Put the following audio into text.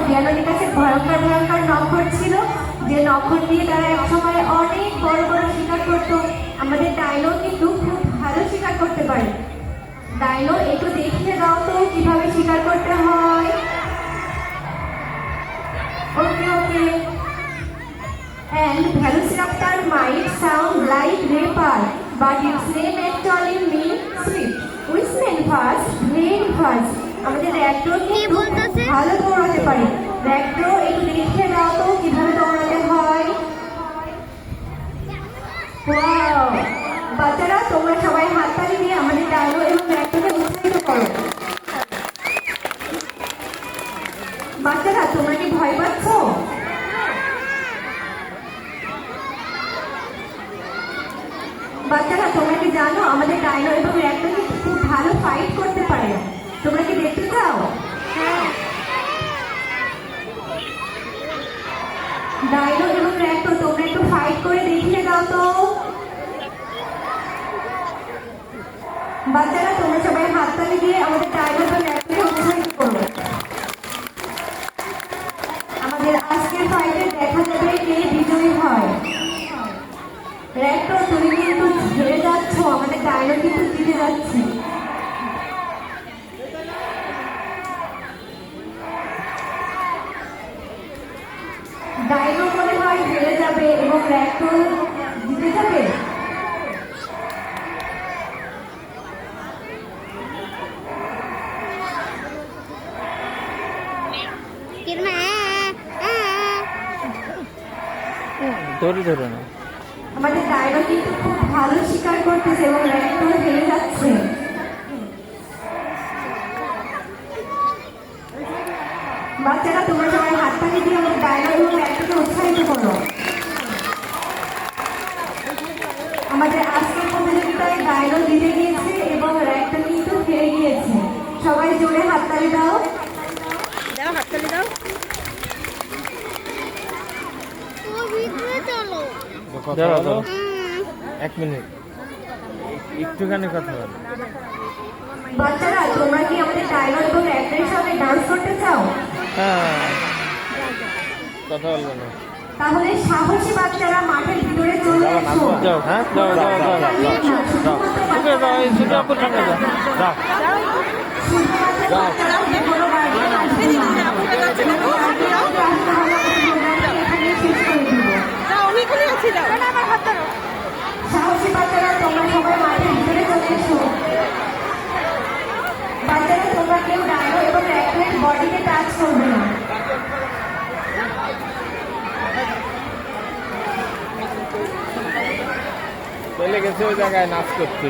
জ্ঞানীর কাছে ভয়ঙ্কর ভয়ঙ্কর নখর ছিল, যে নখর দিয়ে তারা একসময় অনেক বড় বড় শিকার করত। আমাদের ডাইনো কিন্তু খুব ভালো শিকার করতে পারে। ডাইনো একটু দেখিয়ে দাও তো কিভাবে শিকার করতে হয়। ওকে ওকে। And Velociraptor might sound like leopard, but its name actually means swift. Which means fast, very fast. আমাদের র্যাপ্টর কিন্তু ভালো দৌড়াতে পারে। র্যাপ্টর একটু দেখিয়ে দাও তো কিভাবে দৌড়াতে হয়। ওয়াও! বাচ্চারা তোমরা সবাই হাততালি দিয়ে আমাদের ডাইনো এবং র্যাপ্টরকে উৎসাহিত করো। বাচ্চারা তোমরা কি ভয় পাচ্ছ? বাচ্চারা তোমরা কি জানো আমাদের ডাইনো এবং র্যাপ্টর কিন্তু খুব ভালো ফাইট করতে পারে? তোমরা কি দেখতে চাও? ডাইনো এবং র্যাপ্টর তোমরা একটু ফাইট করে দেখিয়ে দাও তো। বাচ্চারা তোমরা সবাই হাততালি দিয়ে আমাদের ডাইনো এবং র্যাপ্টরকে উৎসাহিত করো। আমাদের আজকের ফাইটে দেখা যাবে কে বিজয়ী হয়। র্যাপ্টর তুমি কিন্তু হেরে যাচ্ছ, আমাদের ডাইনো কিন্তু জিতে যাচ্ছে। ডাইনো মনে হয় হেরে যাবে এবং র্যাপ্টর জিতে যাবে। ধরে ধরে না, আমাদের ডাইনো কিন্তু খুব ভালো শিকার করতেছে এবং র্যাপ্টর হেরে যাচ্ছে। বাচ্চারা তোমরা সবাই হাততালি দিয়ে আমাদের ডাইনো এবং র্যাপ্টরকে উৎসাহিত করো। আমাদের আজকের প্রতিযোগিতায় ডাইনো জিতে গিয়েছে এবং র্যাপ্টর কিন্তু হেরে গিয়েছে। সবাই জোরে হাততালি দাও। দাও হাততালি দাও। দাঁড়াও দাঁড়াও, 1 মিনিট একটুখানি কথা বল। বাচ্চারা তোমরা কি আমাদের ডাইনো এবং র্যাপ্টরের সঙ্গে ডান্স করতে চাও? হ্যাঁ, কথা বলবো না। তাহলে সাহসী বাচ্চারা মাঠের ভিতরে চলে এসো। যাও, হ্যাঁ যাও যাও যাও যাও যাও যাও, এই ছোট আপুর সঙ্গে যাও যাও যাও। সাহসী বাচ্চারা তোমরা সবাই মাঠের ভিতরে চলে এসো। বাচ্চারা তোমরা কেউ ডাইনো এবং র্যাপ্টরের বডিকে টাচ করবে না। চলে গেছে ওই জায়গায় নাচ করতে।